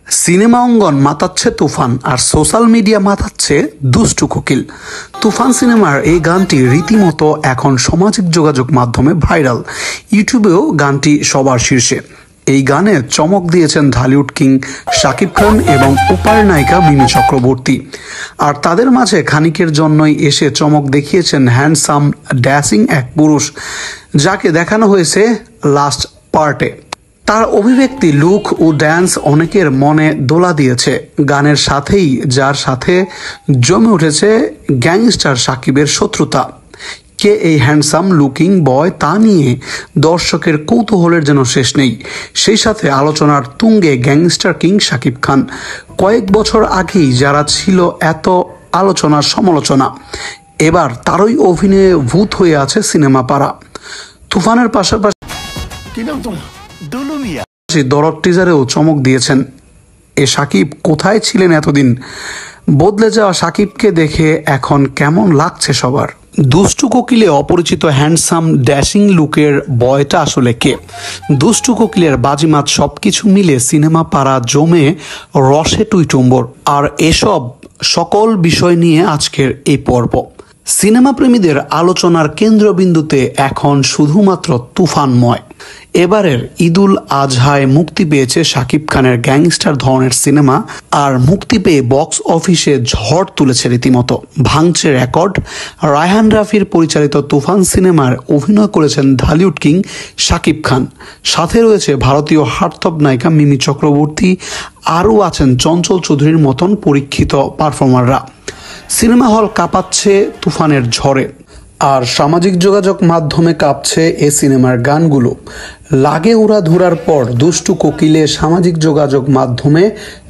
Cinema অঙ্গন মাতাচ্ছে তুফান আর social media মাতাচ্ছে দুষ্টু কোকিল। তুফান সিনেমার এই গানটি রীতিমতো এখন সামাজিক যোগাযোগ মাধ্যমে ভাইরাল। ইউটিউবেও গানটি সবার শীর্ষে। এই গানে চমক দিয়েছেন ঢালিউড কিং শাকিব খান এবং উপার নায়িকা মিমি চক্রবর্তী। আর তাদের মাঝে খানিকের জন্যই এসে চমক দেখিয়েছেন হ্যান্ডসাম ড্যাসিং এক পুরুষ, যাকে দেখানো হয়েছে লাস্ট পার্টে। তার অভিব্যক্তি, লুক ও ড্যান্স অনেকের মনে দোলা দিয়েছে। গানের সাথেই যার সাথে জমে উঠেছে গ্যাংস্টার শাকিবের শত্রুতা। কে এই হ্যান্ডসাম লুকিং বয় তা নিয়ে দর্শকের কৌতূহলের যেন শেষ নেই। সেই সাথে আলোচনার তুঙ্গে গ্যাংস্টার কিং শাকিব খান। কয়েক বছর আগেই যারা ছিল এত আলোচনার সমালোচনা, এবার তারই অভিনয়ে ভূত হয়ে আছে সিনেমা পাড়া। তুফানের পাশাপাশি দরদ টিজারেও চমক দিয়েছেন। এ শাকিব কোথায় ছিলেন এতদিন? বদলে যাওয়া শাকিবকে দেখে এখন কেমন লাগছে সবার? দুষ্টু কোকিলে অপরিচিত হ্যান্ডসাম ড্যাশিং লুকের বয়টা আসলে কে? দুষ্টু কোকিলের বাজিমাত সবকিছু মিলে সিনেমা পাড়া জমে রসে টুইটুম্বর। আর এসব সকল বিষয় নিয়ে আজকের এই পর্ব। সিনেমা প্রেমীদের আলোচনার কেন্দ্রবিন্দুতে এখন শুধুমাত্র তুফানময়। এবারের ঈদুল আজহায় মুক্তি পেয়েছে শাকিব খানের গ্যাংস্টার ধরনের সিনেমা, আর মুক্তি পেয়ে বক্স অফিসে ঝড় তুলেছে রীতিমতো, ভাঙছে রেকর্ড। রায়হান রাফির পরিচালিত তুফান সিনেমার অভিনয় করেছেন ঢালিউড কিং শাকিব খান, সাথে রয়েছে ভারতীয় হার্টথ্রব নায়িকা মিমি চক্রবর্তী, আরও আছেন চঞ্চল চৌধুরীর মতন পরীক্ষিত পারফর্মাররা। সিনেমা হল কাঁপাচ্ছে তুফানের ঝড়ে, আর সামাজিক যোগাযোগ মাধ্যমে কাঁপছে এ সিনেমার গানগুলো। লাগে উড়াধুরার পর দুষ্টু কোকিলে সামাজিক যোগাযোগ মাধ্যমে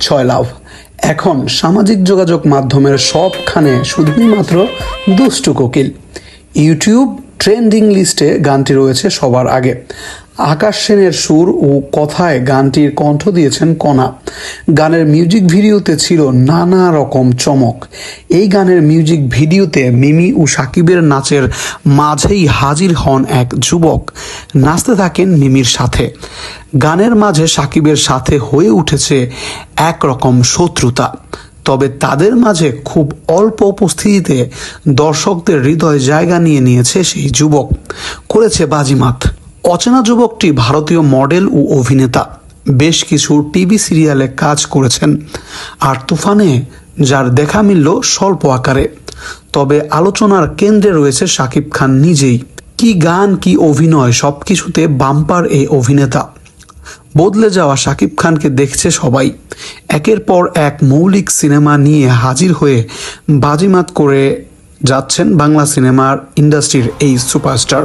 ছয়লাভ। এখন সামাজিক যোগাযোগ মাধ্যমের সবখানে শুধুই মাত্র দুষ্টু কোকিল। ইউটিউব ট্রেন্ডিং লিস্টে গানটি রয়েছে সবার আগে। আকাশ সেনের সুর ও কথায় গানটির কণ্ঠ দিয়েছেন কণা। গানের মিউজিক ভিডিওতে ছিল নানা রকম চমক। এই গানের মিউজিক ভিডিওতে মিমি ও শাকিবের নাচের মাঝেই হাজির হন এক যুবক। নাচতে থাকেন মিমির সাথে। গানের মাঝে শাকিবের সাথে হয়ে উঠেছে একরকম শত্রুতা। তবে তাদের মাঝে খুব অল্প উপস্থিতিতে দর্শকদের হৃদয় জায়গা নিয়ে নিয়েছে সেই যুবক, করেছে বাজিমাত। অচেনা যুবকটি ভারতীয় মডেল ও অভিনেতা, বেশ কিছু টিভি সিরিয়ালে কাজ করেছেন। আর তুফানে যার দেখা মিলল স্বল্প আকারে। তবে আলোচনার কেন্দ্রে রয়েছে শাকিব খান নিজেই। কি গান, কি অভিনয়, সবকিছুতে বাম্পার এই অভিনেতা। বদলে যাওয়া শাকিব খানকে দেখছে সবাই। একের পর এক মৌলিক সিনেমা নিয়ে হাজির হয়ে বাজিমাত করে যাচ্ছেন বাংলা সিনেমার ইন্ডাস্ট্রির এই সুপারস্টার।